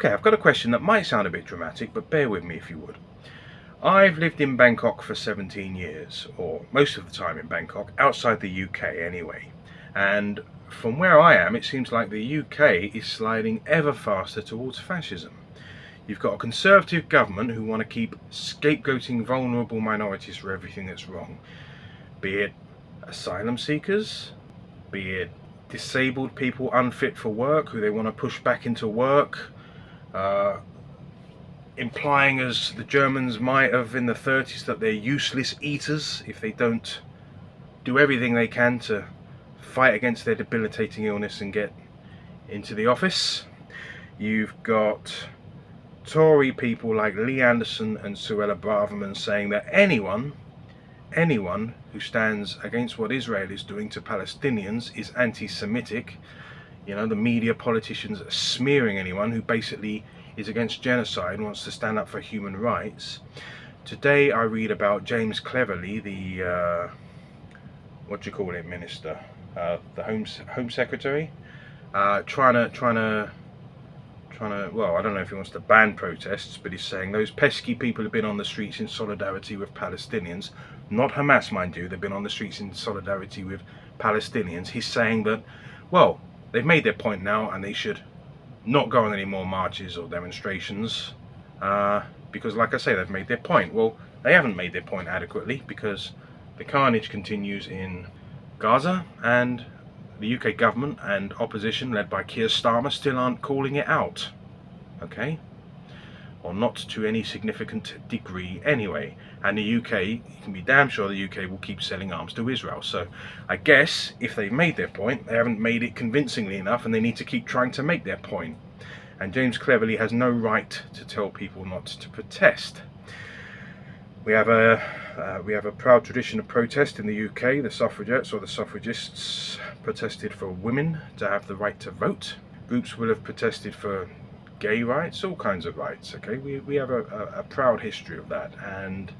Okay, I've got a question that might sound a bit dramatic, but bear with me if you would. I've lived in Bangkok for 17 years, or most of the time in Bangkok, outside the UK anyway. And from where I am, it seems like the UK is sliding ever faster towards fascism. You've got a conservative government who want to keep scapegoating vulnerable minorities for everything that's wrong. Be it asylum seekers, be it disabled people unfit for work who they want to push back into work, implying, as the Germans might have in the 30s, that they're useless eaters if they don't do everything they can to fight against their debilitating illness and get into the office. You've got Tory people like Lee Anderson and Suella Braverman saying that anyone who stands against what Israel is doing to Palestinians is anti-Semitic. You know, the media, politicians are smearing anyone who basically is against genocide and wants to stand up for human rights. Today I read about James Cleverly, the what do you call it, minister, the Home Secretary, trying to well, I don't know if he wants to ban protests, but he's saying those pesky people have been on the streets in solidarity with Palestinians, not Hamas, mind you. They've been on the streets in solidarity with Palestinians. He's saying that, well, they've made their point now and they should not go on any more marches or demonstrations, because, like I say, they've made their point. Well, they haven't made their point adequately, because the carnage continues in Gaza, and the UK government and opposition led by Keir Starmer still aren't calling it out, okay? Or not to any significant degree anyway. And the UK, you can be damn sure the UK will keep selling arms to Israel. So I guess if they've made their point, they haven't made it convincingly enough, and they need to keep trying to make their point. And James Cleverly has no right to tell people not to protest. We have a proud tradition of protest in the UK. The suffragettes or the suffragists protested for women to have the right to vote. Groups will have protested for gay rights, all kinds of rights. Okay, we have a proud history of that, and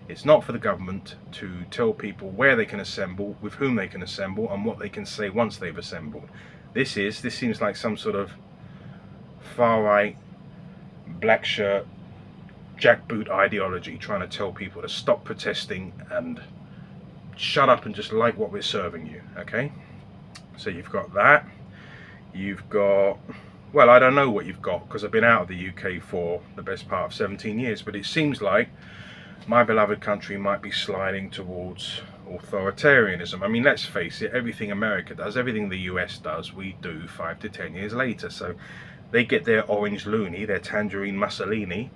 it's not for the government to tell people where they can assemble, with whom they can assemble, and what they can say once they've assembled. This seems like some sort of far-right, black shirt, jackboot ideology, trying to tell people to stop protesting and shut up and just like what we're serving you. Okay, so you've got that. You've got, well, I don't know what you've got, because I've been out of the UK for the best part of 17 years, but it seems like my beloved country might be sliding towards authoritarianism. I mean, let's face it, everything America does, everything the US does, we do 5 to 10 years later. So they get their orange loony, their tangerine Mussolini,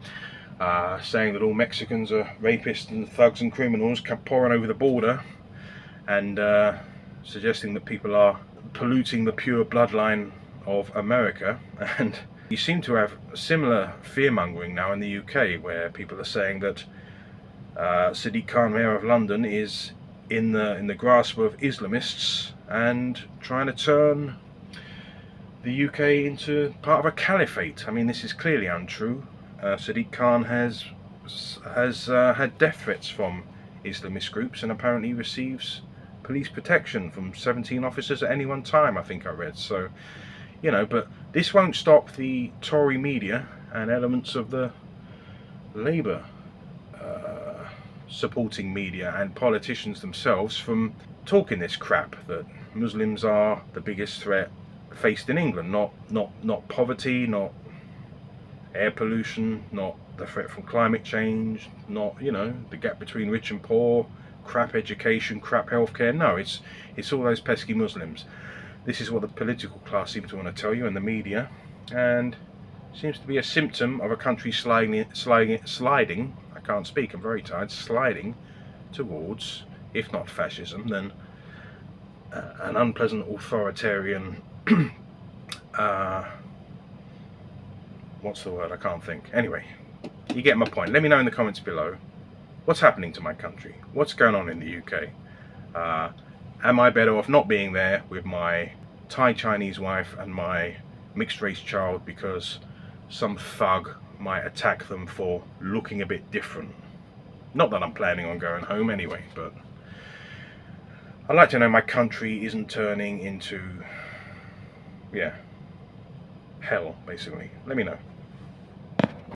saying that all Mexicans are rapists and thugs and criminals, pouring over the border, and suggesting that people are polluting the pure bloodline of America. And you seem to have similar fear-mongering now in the UK, where people are saying that Sadiq Khan, Mayor of London, is in the grasp of Islamists and trying to turn the UK into part of a caliphate. I mean, this is clearly untrue. Sadiq Khan has had death threats from Islamist groups, and apparently receives police protection from 17 officers at any one time, I think I read. So, you know, but this won't stop the Tory media and elements of the Labour supporting media and politicians themselves from talking this crap, that Muslims are the biggest threat faced in England, not poverty, not air pollution, not the threat from climate change, not, you know, the gap between rich and poor, crap education, crap healthcare. No, it's all those pesky Muslims. This is what the political class seem to want to tell you, and the media, and seems to be a symptom of a country sliding, I can't speak, I'm very tired, sliding towards, if not fascism, then an unpleasant authoritarian what's the word? I can't think. Anyway, you get my point. Let me know in the comments below what's happening to my country. What's going on in the UK? Am I better off not being there with my Thai Chinese wife and my mixed race child because some thug might attack them for looking a bit different? Not that I'm planning on going home anyway, but I'd like to know my country isn't turning into, yeah, hell, basically. Let me know.